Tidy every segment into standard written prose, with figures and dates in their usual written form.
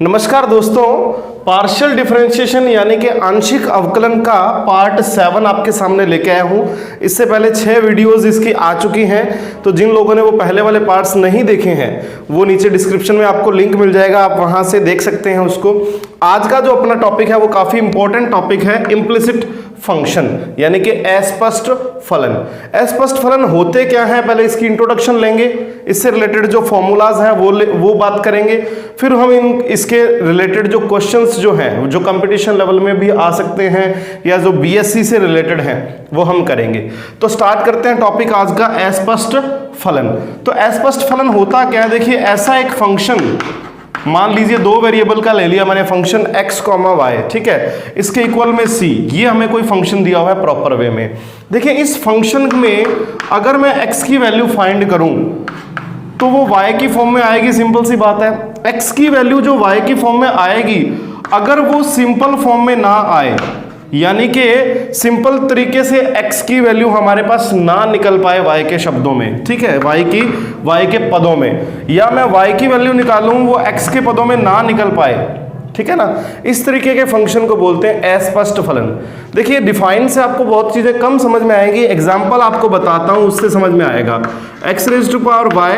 नमस्कार दोस्तों, partial differentiation यानी कि आंशिक अवकलन का पार्ट 7 आपके सामने लेके आया हूँ। इससे पहले 6 वीडियोस इसकी आ चुकी हैं, तो जिन लोगों ने वो पहले वाले पार्ट्स नहीं देखे हैं वो नीचे डिस्क्रिप्शन में आपको लिंक मिल जाएगा, आप वहाँ से देख सकते हैं उसको। आज का जो अपना टॉपिक है वो काफ़ी इंपॉर्टेंट टॉपिक है, इम्प्लिसिट फंक्शन यानी कि अस्पष्ट फलन। अस्पष्ट फलन होते क्या हैं, पहले इसकी इंट्रोडक्शन लेंगे, इससे रिलेटेड जो फॉर्मूलाज हैं वो बात करेंगे, फिर हम इसके रिलेटेड जो क्वेश्चंस जो हैं जो कंपटीशन लेवल में भी आ सकते हैं या जो बीएससी से रिलेटेड हैं वो हम करेंगे। तो स्टार्ट करते हैं टॉपिक आज का, अस्पष्ट फलन। तो अस्पष्ट फलन होता क्या है, देखिए ऐसा एक फंक्शन, मान लीजिए 2 वेरिएबल का ले लिया मैंने फंक्शन x, y, ठीक है, इसके इक्वल में c, ये हमें कोई फंक्शन दिया हुआ है प्रॉपर वे में। देखिए इस फंक्शन में अगर मैं x की वैल्यू फाइंड करूं तो वो y की फॉर्म में आएगी, सिंपल सी बात है। x की वैल्यू जो y की फॉर्म में आएगी, अगर वो सिंपल फॉर्म में ना आए यानी कि सिंपल तरीके से x की वैल्यू हमारे पास ना निकल पाए y के शब्दों में, ठीक है, y के पदों में, या मैं y की वैल्यू निकालूं वो x के पदों में ना निकल पाए, ठीक है ना, इस तरीके के फंक्शन को बोलते हैं अस्पष्ट फलन। देखिए डिफाइन से आपको बहुत चीजें कम समझ में आएगी, एग्जांपल आपको बताता हूं उससे समझ में आएगा। x raise to power y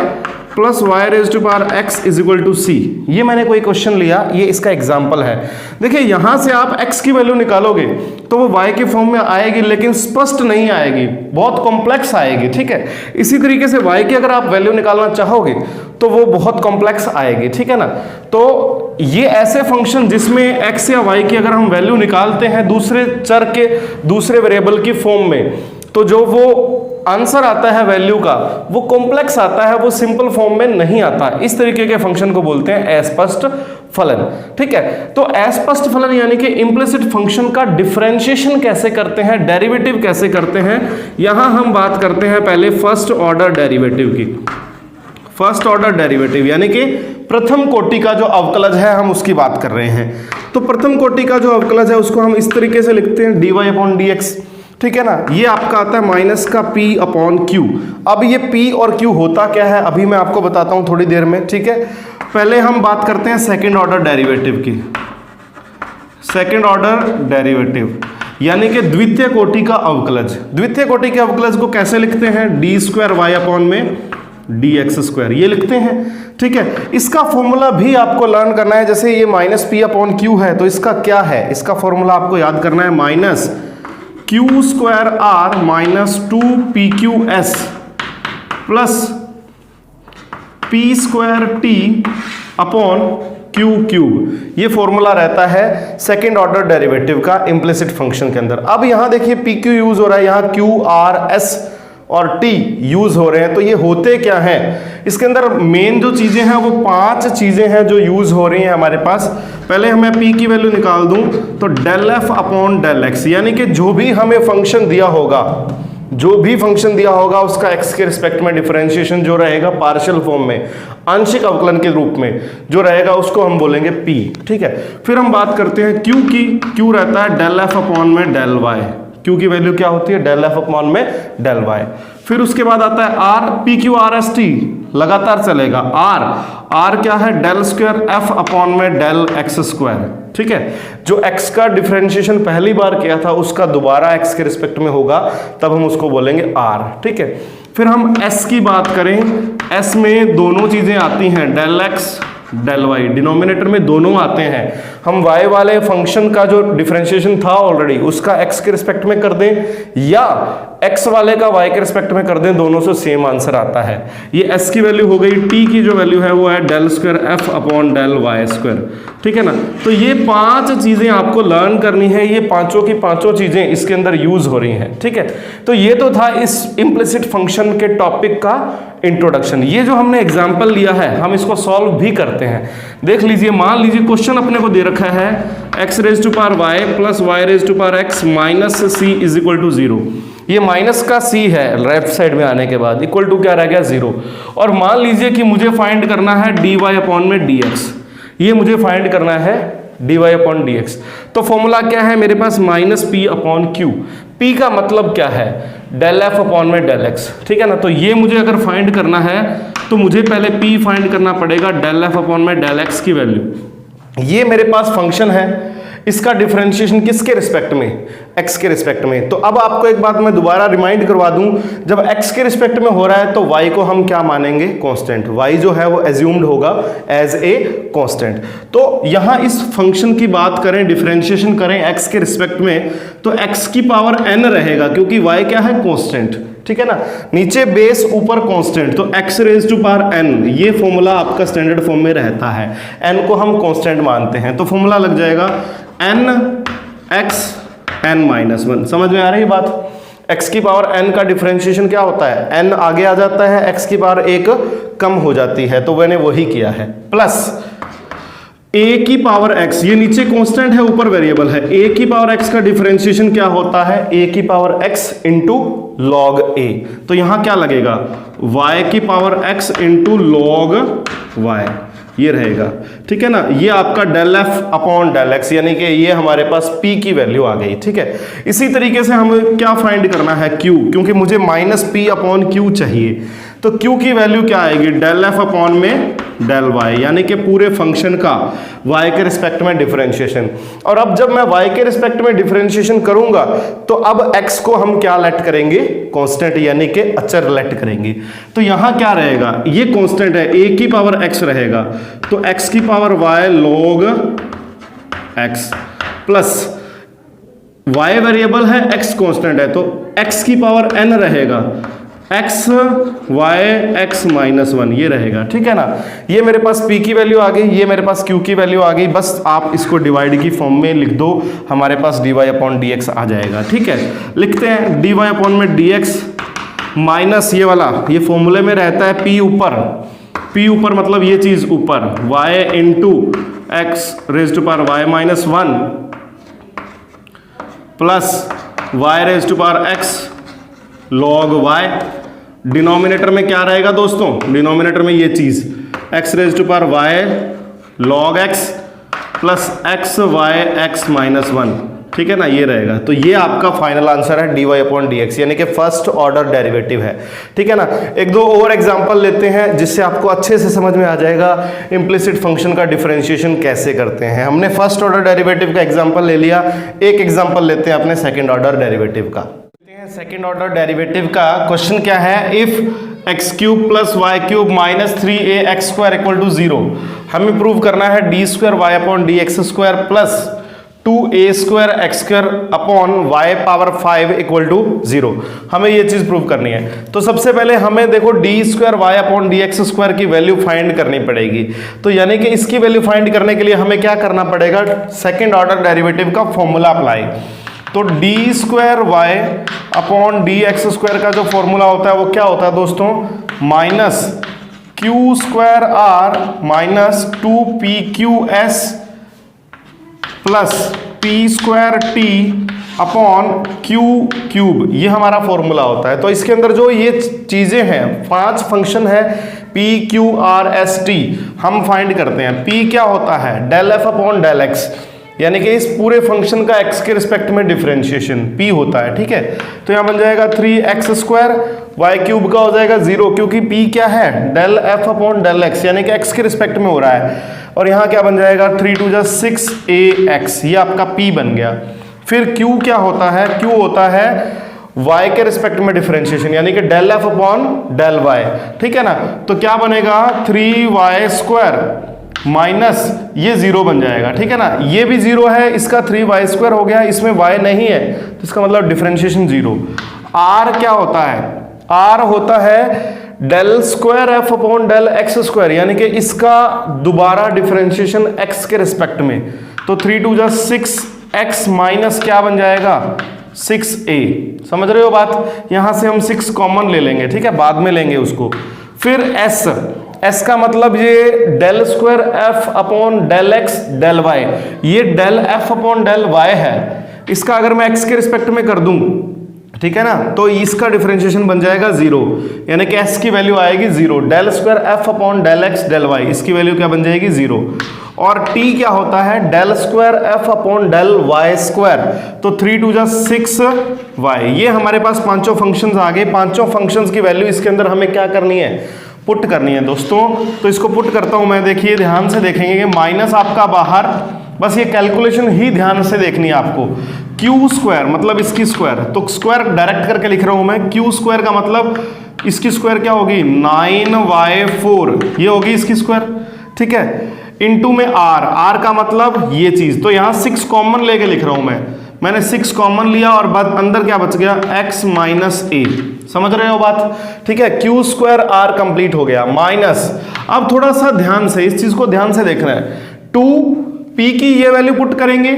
plus y raise to power x is equal to c, ये मैंने कोई क्वेश्चन लिया, ये इसका एग्जांपल है। देखिए यहां से आप x की वैल्यू निकालोगे तो वो y के फॉर्म में आएगी, लेकिन स्पष्ट नहीं आएगी, बहुत कॉम्प्लेक्स आएगी, ठीक है। इसी तरीके से y की अगर आप वैल्यू निकालना चाहोगे तो वो बहुत कॉम्प्लेक्स आएगी, ठीक है ना। तो ये ऐसे फंक्शन जिसमें x या y की अगर हम वैल्यू निकालते हैं दूसरे चर के दूसरे वेरिएबल की फॉर्म में, तो जो वो आंसर आता है वैल्यू का वो कॉम्प्लेक्स आता है, वो सिंपल फॉर्म में नहीं आता। इस तरीके के फंक्शन को बोलते हैं अस्पष्ट फलन, ठीक है। तो अस्पष्ट फलन यानी कि इम्प्लिसिट फंक्शन का डिफरेंशिएशन कैसे करते हैं, डेरिवेटिव कैसे करते हैं, यहां हम बात करते हैं पहले फर्स्ट ऑर्डर डेरिवेटिव की। फर्स्ट ऑर्डर डेरिवेटिव यानी कि प्रथम कोटि का जो अवकलज है हम उसकी बात कर रहे हैं। तो प्रथम कोटि का जो अवकलज है उसको हम इस तरीके से लिखते हैं dy अपॉन dx, ठीक है ना। ये आपका आता है माइनस का p अपॉन q। अब ये p और q होता क्या है अभी मैं आपको बताता हूं थोड़ी देर में, ठीक है। पहले हम बात करते हैं सेकंड ऑर्डर डेरिवेटिव की। सेकंड ऑर्डर डेरिवेटिव यानी कि द्वितीय कोटि का अवकलज। द्वितीय कोटि के अवकलज को कैसे लिखते हैं, डी स्क्वायर वाई अपॉन में dx स्क्वायर, ये लिखते हैं, ठीक है। इसका फॉर्मूला भी आपको लर्न करना है, जैसे ये माइनस p अपॉन q है तो इसका क्या है, इसका फॉर्मूला आपको याद करना है, minus q square r minus 2pqs plus p square t upon q cube. ये फॉर्मूला रहता है सेकेंड ऑर्डर डेरिवेटिव का इम्प्लिसिट फंक्शन के अंदर। अब यहां देखिए pq यूज हो रहा है, यहाँ q r s और t यूज हो रहे हैं। तो ये होते क्या हैं, इसके अंदर मेन जो चीजें हैं वो 5 चीजें हैं जो यूज हो रही हैं हमारे पास। पहले हमें p की वैल्यू निकाल दूं तो del f upon del x, यानी कि जो भी हमें फंक्शन दिया होगा, जो भी फंक्शन दिया होगा उसका x के रिस्पेक्ट में डिफरेंशिएशन जो रहेगा पार्शियल फॉर्म में, आंशिक अवकलन के रूप में जो रहेगा उसको हम बोलेंगे p, ठीक है। फिर हम बात करते हैं q की। q रहता है डेल f अपॉन में डेल y, q की वैल्यू क्या होती है, डेल f अपॉन में डेल y। फिर उसके बाद आता है r, p q r s t लगातार चलेगा। r क्या है, डेल स्क्वायर f अपॉन में डेल x स्क्वायर, ठीक है। जो x का डिफरेंशिएशन पहली बार किया था उसका दोबारा x के रिस्पेक्ट में होगा, तब हम उसको बोलेंगे r, ठीक है। फिर हम s की बात करें, s में दोनों चीजें आती हैं, del x del y, denominator में दोनों आते हैं। हम y वाले फंक्शन का जो डिफरेंशिएशन था ऑलरेडी उसका x के रिस्पेक्ट में कर दें या x वाले का y के रिस्पेक्ट में कर दें, दोनों से सेम आंसर आता है। ये s की वैल्यू हो गई, t की जो वैल्यू है वो है del square f upon del y square, ठीक है ना। तो ये 5 चीजें आपको लर्न करनी है, ये पांचों की पांचों चीजें इसके अंदर यूज हो रही हैं, ठीक है। तो ये तो था इस इम्प्लिसिट फंक्शन के टॉपिक का इंट्रोडक्शन। ये जो हमने एग्जाम्पल लिया है हम इसको सॉल्व भी करते हैं। देख लीजिए, मान लीजिए क्वेश्चन अपने को दे रखा है x raise to power y plus y raise to power x minus c is equal to 0। ये माइनस का c है लेफ्ट साइड में आने के बाद, इक्वल टू क्या रह गया, 0। और मान लीजिए कि मुझे फाइंड करना है dy अपॉन में dx, ये मुझे फाइंड करना है dy अपॉन dx। तो फॉर्मूला क्या है मेरे पास, minus p upon q। p का मतलब क्या है, डेल f अपॉन में डेल x, ठीक है ना। तो ये मुझे अगर फाइंड करना है तो मुझे पहले p फाइंड करना पड़ेगा, डेल f अपॉन में डेल x की वैल्यू। ये मेरे पास फंक्शन है, इसका डिफरेंशिएशन किसके रिस्पेक्ट में, x के रिस्पेक्ट में। तो अब आपको एक बात मैं दोबारा रिमाइंड करवा दूं, जब x के रिस्पेक्ट में हो रहा है तो y को हम क्या मानेंगे, कांस्टेंट। y जो है वो एज्यूम्ड होगा एज ए कांस्टेंट। तो यहां इस फंक्शन की बात करें, डिफरेंशिएशन करें x के रिस्पेक्ट में, तो x की पावर n रहेगा, क्योंकि y क्या है, कांस्टेंट, ठीक है ना। नीचे बेस, ऊपर कांस्टेंट, तो x raise to power n, ये फॉर्मूला आपका स्टैंडर्ड फॉर्म में रहता है। n को हम कांस्टेंट मानते हैं, तो फॉर्मूला लग जाएगा n x n माइनस 1। समझ में आ रही है बात। x की पावर n का डिफरेंशिएशन क्या होता है, n आगे आ जाता है, x की पावर 1 कम हो जाती है, तो मैंने वही किया है। प्लस a की पावर x, ये नीचे कांस्टेंट है, ऊपर वेरिएबल है, a की पावर x का डिफरेंशिएशन क्या होता है, a की power x into log a। तो यहां क्या लगेगा, y की power x into log y, ये रहेगा, ठीक है ना। ये आपका del f upon del x, यानी कि ये हमारे पास p की वैल्यू आ गई, ठीक है। इसी तरीके से हमें क्या फाइंड करना है, q, क्योंकि मुझे माइनस p अपॉन q चाहिए। तो q की वैल्यू क्या आएगी, डेल एफ अपॉन में डेल y, यानी कि पूरे फंक्शन का y के रिस्पेक्ट में डिफरेंशिएशन। और अब जब मैं y के रिस्पेक्ट में डिफरेंशिएशन करूंगा तो अब x को हम क्या लेट करेंगे, कांस्टेंट, यानी कि अचर लेट करेंगे। तो यहां क्या रहेगा, ये कांस्टेंट है, a की पावर x रहेगा, तो x की power y log x plus y variable है, x कांस्टेंट है, तो x की पावर n रहेगा, x y x माइनस 1, ये रहेगा, ठीक है ना। ये मेरे पास p की वैल्यू आ गई, ये मेरे पास q की वैल्यू आ गई। बस आप इसको डिवाइड की फॉर्म में लिख दो, हमारे पास dy अपॉन dx आ जाएगा, ठीक है। लिखते हैं dy अपॉन में dx माइनस ये वाला, ये फॉर्मूले में रहता है p ऊपर मतलब ये चीज ऊपर, y into x raise to power y minus 1 plus y raise to power x log y। Denominator में क्या रहेगा दोस्तों, डिनोमिनेटर में ये चीज x raise to power y log x plus x y x minus 1, ठीक है ना, ये रहेगा। तो ये आपका फाइनल आंसर है dy अपॉन dx, यानी कि फर्स्ट ऑर्डर डेरिवेटिव है, ठीक है ना। एक दो और एग्जांपल लेते हैं जिससे आपको अच्छे से समझ में आ जाएगा इम्प्लिसिट फंक्शन का डिफरेंशिएशन कैसे करते हैं। हमने फर्स्ट ऑर्डर डेरिवेटिव का एग्जांपल ले लिया, एक एग्जांपल लेते हैं अपने सेकंड ऑर्डर डेरिवेटिव का। सेकंड ऑर्डर डेरिवेटिव का क्वेश्चन क्या है, if x cube plus y cube minus 3ax square equal to 0, हमें प्रूव करना है d square y upon d x square plus 2a square x square upon y power 5 equal to 0, हमें ये चीज prove करनी है। तो सबसे पहले हमें देखो d square y upon d x square की वैल्यू फाइंड करनी पड़ेगी। तो यानी कि इसकी वैल्यू फाइंड करने के लिए हमें क्या करना पड़ेगा, सेकंड ऑर्डर डेरिवेटिव का फॉर्मूला अप्लाई। तो d square y upon d x square का जो फॉर्मूला होता है वो क्या होता है दोस्तों, minus q square r minus 2pqs plus p square t upon q cube, ये हमारा फॉर्मूला होता है। तो इसके अंदर जो ये चीजें हैं, 5 फंक्शन है p q r s t, हम फाइंड करते हैं। पी क्या होता है, del f upon del x, यानी कि इस पूरे फंक्शन का x के रिस्पेक्ट में डिफरेंशिएशन p होता है, ठीक है। तो यहाँ बन जाएगा 3x स्क्वायर, y क्यूब का हो जाएगा 0, क्योंकि p क्या है, del f upon del x, यानी कि x के रिस्पेक्ट में हो रहा है। और यहाँ क्या बन जाएगा 3 2 6ax, ये आपका p बन गया। फिर q क्या होता है, q होता है y के रिस्पेक्ट में डिफरेंशिएशन, यानी कि del f upon del y, ठीक है ना। तो क्या बनेगा 3y स्क्वायर माइनस ये 0 बन जाएगा, ठीक है ना। ये भी 0 है, इसका 3y स्क्वायर हो गया, इसमें y नहीं है, तो इसका मतलब डिफरेंशिएशन 0। r क्या होता है, r होता है del square f upon del x square, यानी कि इसका दोबारा डिफरेंशिएशन x के रिस्पेक्ट में। तो 3 2 6x माइनस क्या बन जाएगा 6a, समझ रहे हो बात। यहां से हम 6 कॉमन ले लेंगे, ठीक है, बाद में लेंगे उसको। फिर s का मतलब ये del square f upon del x del y, ये del f upon del y है, इसका अगर मैं x के रिस्पेक्ट में कर दूं, ठीक है ना, तो इसका डिफरेंशिएशन बन जाएगा 0, यानी कि s की वैल्यू आएगी 0। Del square f upon del x del y, इसकी वैल्यू क्या बन जाएगी 0। और t क्या होता है, del square f upon del y square, तो 3 2 6y। ये हमारे पास पांचों फंक्शंस आ गए। पांचों फंक्शंस की वैल्यू इसके अंदर हमें क्या करनी है, पुट करनी है दोस्तों। तो इसको पुट करता हूं मैं, देखिए ध्यान से देखेंगे कि माइनस आपका बाहर, बस ये कैलकुलेशन ही ध्यान से देखनी है आपको। क्यू स्क्वायर मतलब इसकी स्क्वायर, तो स्क्वायर डायरेक्ट करके लिख रहा हूं मैं। क्यू स्क्वायर का मतलब इसकी स्क्वायर क्या होगी 9y4, ये होगी इसकी स्क्वायर, ठीक है। इनटू में r का मतलब ये चीज, तो यहां 6 कॉमन लेके लिख रहा हूं मैंने 6 कॉमन लिया और बाद अंदर क्या बच गया x माइनस a, समझ रहे हो बात, ठीक है। क्यू स्क्वायर r कंप्लीट हो गया माइनस, अब थोड़ा सा ध्यान से इस चीज को ध्यान से देखना है। 2 p की ये वैल्यू पुट करेंगे,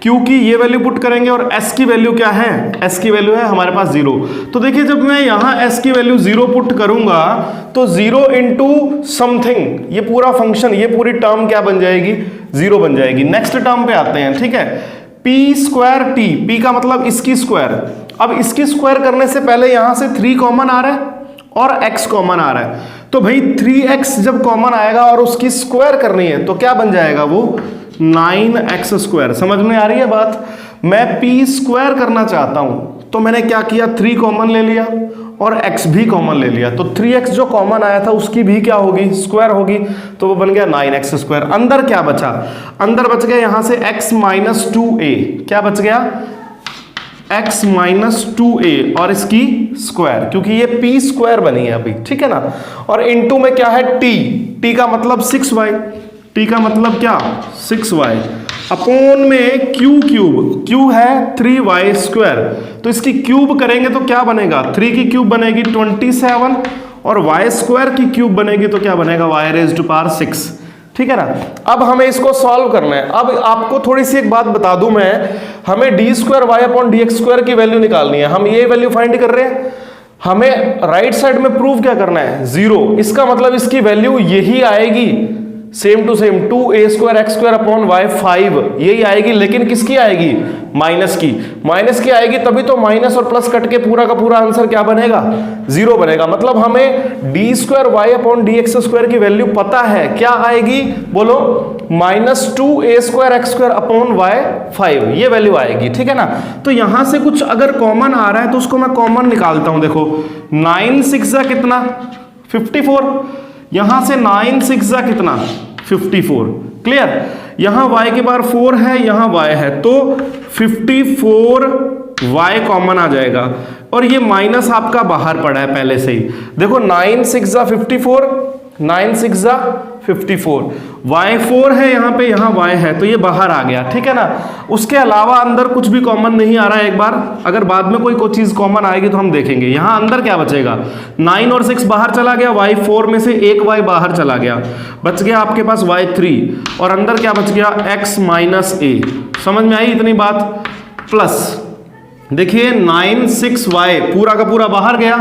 q की ये वैल्यू पुट करेंगे और s की वैल्यू क्या है, s की वैल्यू है हमारे पास 0। तो देखिए जब मैं यहां s की वैल्यू 0 पुट करूंगा तो 0 इंटू समथिंग, ये पूरा फंक्शन, ये पूरी टर्म क्या बन जाएगी 0 बन जाएगी। नेक्स्ट टर्म पे आते हैं, ठीक है। p स्क्वायर t, p का मतलब इसकी स्क्वायर। अब इसकी स्क्वायर करने से पहले यहां से 3 कॉमन आ रहा है और x कॉमन आ रहा है, तो भाई 3x जब कॉमन आएगा और उसकी स्क्वायर करनी है तो क्या बन जाएगा वो 9x स्क्वायर। समझ में आ रही है बात। मैं p स्क्वायर करना चाहता हूं तो मैंने क्या किया, 3 कॉमन ले लिया और x भी कॉमन ले लिया, तो 3x जो कॉमन आया था उसकी भी क्या होगी स्क्वायर होगी, तो वो बन गया 9x स्क्वायर। अंदर क्या बचा, अंदर बच गया यहां से x माइनस 2a, क्या बच गया x माइनस 2a और इसकी स्क्वायर, क्योंकि ये p स्क्वायर बनी है अभी, ठीक है ना। और इनटू में क्या है t का मतलब 6y, t का मतलब क्या 6y, अपोन में q क्यूब, q है 3y स्क्वायर, तो इसकी क्यूब करेंगे तो क्या बनेगा, 3 की क्यूब बनेगी 27 और y स्क्वायर की क्यूब बनेगी तो क्या बनेगा y रेज़ टू पावर 6, ठीक है ना। अब हमें इसको सॉल्व करना है। अब आपको थोड़ी सी एक बात बता दूं मैं, हमें d square y upon d x square की वैल्यू निकालनी है। हम ये वैल्यू फाइंड कर रहे हैं, हमें राइट साइड में प्रूव क्या करना है 0, इसका मतलब इसकी वैल्यू यही आएगी, same to same 2a square x square upon y 5 यही आएगी, लेकिन किसकी आएगी माइनस की, माइनस की आएगी तभी तो माइनस और प्लस कट के पूरा का पूरा आंसर क्या बनेगा 0 बनेगा। मतलब हमें d square y upon d x square की वैल्यू पता है, क्या आएगी बोलो minus 2a square x square upon y 5, ये वैल्यू आएगी, ठीक है ना। तो यहां से कुछ अगर कॉमन आ रहा है तो उसको मैं कॉमन निकालता हूं। देखो 9 6 कितना 54, यहां से 9 6 कितना 54, क्लियर। यहां y के बार 4 है, यहां y है, तो 54y कॉमन आ जाएगा और ये माइनस आपका बाहर पड़ा है पहले से ही। देखो 9 6 54, 9 6 54, y4 है यहाँ पे, यहाँ y है, तो ये बाहर आ गया, ठीक है ना। उसके अलावा अंदर कुछ भी कॉमन नहीं आ रहा है। एक बार अगर बाद में कोई चीज कॉमन आएगी तो हम देखेंगे। यहाँ अंदर क्या बचेगा 9 और 6 बाहर चला गया, y4 में से एक y बाहर चला गया, बच गया आपके पास y3 और अंदर क्या बच गया x माइनस a। समझ में आई इतनी बात। प्लस देखिए 9 6y पूरा का पूरा बाहर गया,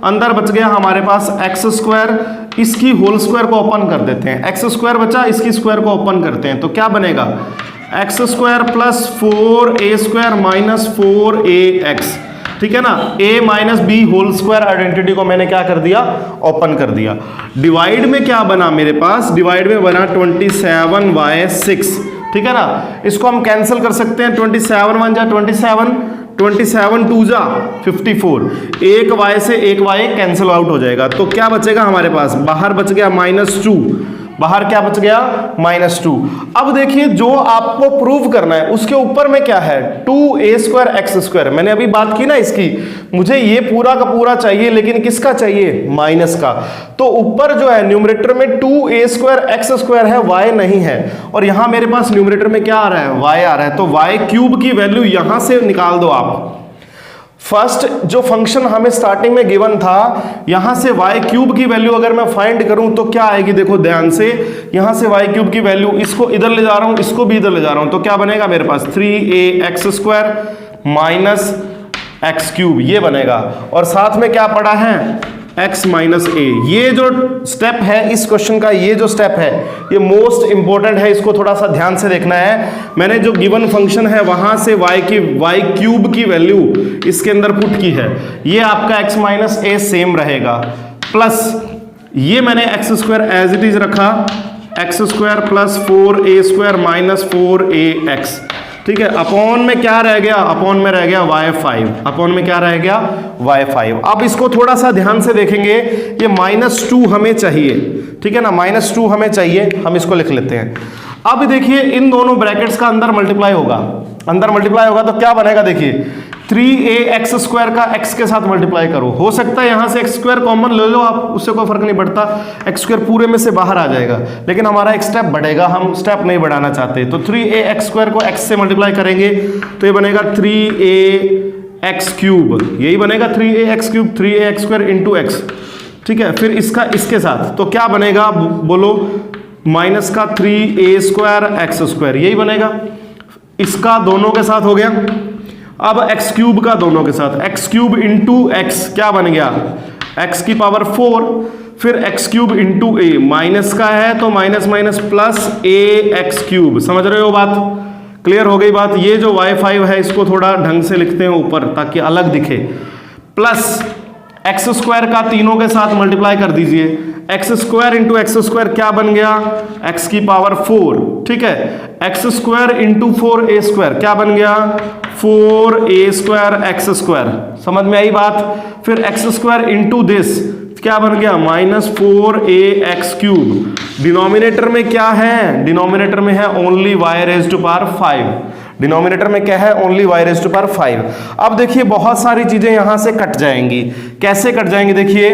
अंदर बच गया हमारे पास x स्क्वायर, इसकी होल स्क्वायर को ओपन कर देते हैं, x स्क्वायर बचा, इसकी स्क्वायर को ओपन करते हैं, तो क्या बनेगा x square plus 4a square minus 4ax, ठीक है ना। a minus b whole square identity को मैंने क्या कर दिया ओपन कर दिया। डिवाइड में क्या बना मेरे पास, डिवाइड में बना 27y6, ठीक है ना। इसको हम कैंसिल कर सकते हैं, 27 1 जा 27, 27 2 जा 54, एक y से एक y कैंसिल आउट हो जाएगा, तो क्या बचेगा हमारे पास, बाहर बच गया -2, बाहर क्या बच गया -2। अब देखिए जो आपको प्रूव करना है उसके ऊपर में क्या है 2a स्क्वायर एक्स स्क्वायर, मैंने अभी बात की ना इसकी, मुझे ये पूरा का पूरा चाहिए, लेकिन किसका चाहिए माइनस का, तो ऊपर जो है न्यूमरेटर में 2a स्क्वायर एक्स स्क्वायर है, y नहीं है, और यहां मेरे पास न्यूमरेटर में क्या आ रहा है y आ रहा है, तो y क्यूब की वैल्यू यहां से निकाल दो आप। फर्स्ट जो फंक्शन हमें स्टार्टिंग में गिवन था, यहां से y क्यूब की वैल्यू अगर मैं फाइंड करूं तो क्या आएगी, देखो ध्यान से, यहां से y क्यूब की वैल्यू, इसको इधर ले जा रहा हूं, इसको भी इधर ले जा रहा हूं, तो क्या बनेगा मेरे पास 3ax square minus x cube, ये बनेगा, और साथ में क्या पड़ा है x माइनस ए। ये जो स्टेप है इस क्वेश्चन का, ये जो स्टेप है ये मोस्ट इंपॉर्टेंट है, इसको थोड़ा सा ध्यान से देखना है। मैंने जो गिवन फंक्शन है वहां से y क्यूब की वैल्यू इसके अंदर पुट की है, ये आपका x माइनस ए सेम रहेगा, प्लस ये मैंने x square as it is रखा, x square plus 4a square minus 4ax, ठीक है। अपॉन में क्या रह गया, अपॉन में रह गया y5, अपॉन में क्या रह गया y5। अब इसको थोड़ा सा ध्यान से देखेंगे, ये -2 हमें चाहिए, ठीक है ना, -2 हमें चाहिए, हम इसको लिख लेते हैं। अब देखिए इन दोनों ब्रैकेट्स का अंदर मल्टीप्लाई होगा, अंदर मल्टीप्लाई होगा तो क्या बनेगा, देखिए 3ax² का x के साथ मल्टीप्लाई करो, हो सकता है यहां से x² कॉमन ले लो आप, उससे कोई फर्क नहीं पड़ता, x² पूरे में से बाहर आ जाएगा, लेकिन हमारा एक स्टेप बढ़ेगा, हम स्टेप नहीं बढ़ाना चाहते, तो 3ax² को x से मल्टीप्लाई करेंगे तो ये बनेगा 3ax³, यही बनेगा 3ax³, 3ax² इंटू x, ठीक है। फिर इसका इसके साथ तो क्या बनेगा बोलो, माइनस का 3a² x², यही बनेगा, इसका दोनों के साथ हो गया। अब x³ का दोनों के साथ, x³ इंटू x क्या बन गया, x की पावर 4, फिर x³ इंटू a, माइनस का है तो माइनस माइनस प्लस ax³, समझ रहे हो बात, क्लियर हो गई बात। ये जो y5 है इसको थोड़ा ढंग से लिखते हैं ऊपर ताकि अलग दिखे, प्लस x² का तीनों के साथ मल्टीप्लाई कर दीजिए, x² इंटू x² क्या बन गया, x की पावर 4, ठीक है, x² इंटू 4a² क्या बन गया, 4a² x², समझ में आई बात। फिर x² इंटू दिस क्या बन गया, -4ax³, डिनोमिनेटर में क्या है, डिनोमिनेटर में है ओनली y⁵5, डिनोमिनेटर में क्या है, ओनली y⁵5। अब देखिए बहुत सारी चीजें यहां से कट जाएंगी, कैसे कट जाएंगी, देखिए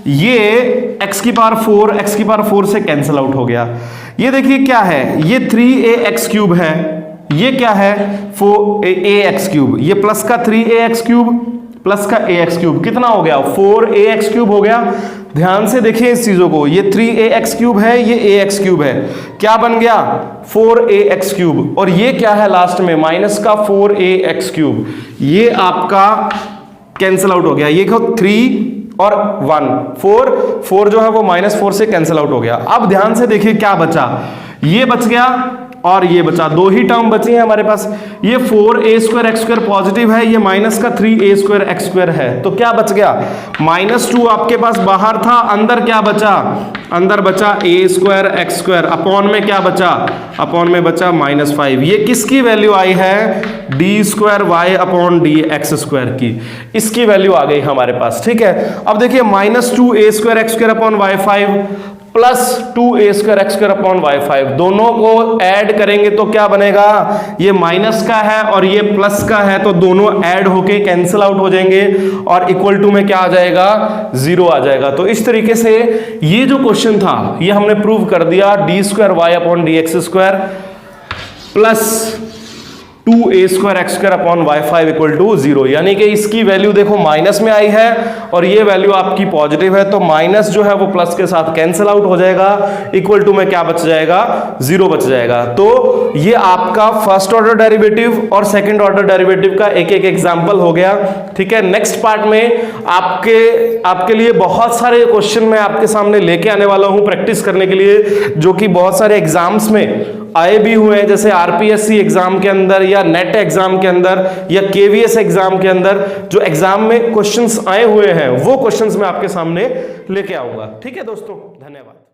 ये x की पावर 4, x की पावर 4 से कैंसिल आउट हो गया, ये देखिए क्या है, ये 3ax³ है, ये क्या है 4ax³, ये प्लस का 3ax³ प्लस का ax³ कितना हो गया, 4ax³ हो गया। ध्यान से देखिए इस चीजों को, ये 3ax³ है, ये ax³ है, क्या बन गया 4ax³, और ये क्या है लास्ट में माइनस का 4ax³, ये आपका कैंसिल आउट हो गया, ये 3 और 1 4 जो है वो -4 से कैंसिल आउट हो गया। अब ध्यान से देखिए क्या बचा, ये बच गया और ये बचा, दो ही टर्म बची है हमारे पास, ये 4a² x² पॉजिटिव है, ये माइनस का 3a² x² है, तो क्या बच गया, -2 आपके पास बाहर था, अंदर क्या बचा, अंदर बचा a² x², अपॉन में क्या बचा, अपॉन में बचा -5, ये किसकी वैल्यू आई है, d²y/d x² की, इसकी वैल्यू आ गई हमारे पास, ठीक है। अब देखिए -2a² x² upon y5 plus 2a² x² upon y5, दोनों को ऐड करेंगे तो क्या बनेगा, ये माइनस का है और ये प्लस का है, तो दोनों ऐड होके कैंसिल आउट हो जाएंगे और इक्वल टू में क्या आ जाएगा, 0 आ जाएगा। तो इस तरीके से ये जो क्वेश्चन था ये हमने प्रूव कर दिया, d²y/d x² plus 2a² x² upon y5 equal to 0, यानी कि इसकी वैल्यू देखो माइनस में आई है और ये वैल्यू आपकी पॉजिटिव है, तो माइनस जो है वो प्लस के साथ कैंसिल आउट हो जाएगा, इक्वल टू में क्या बच जाएगा, 0 बच जाएगा। तो ये आपका फर्स्ट ऑर्डर डेरिवेटिव और सेकंड ऑर्डर डेरिवेटिव का एक एक एग्जांपल हो गया, ठीक है। नेक्स्ट पार्ट में आपके लिए बहुत सारे क्वेश्चन मैं आपके सामने लेके आने वाला हूं प्रैक्टिस करने के लिए, जो कि बहुत सारे एग्जाम्स में आए भी हुए हैं, जैसे आरपीएससी एग्जाम के अंदर या नेट एग्जाम के अंदर या केवीएस एग्जाम के अंदर जो एग्जाम में क्वेश्चंस आए हुए हैं वो क्वेश्चंस मैं आपके सामने लेके आऊंगा, ठीक है दोस्तों, धन्यवाद।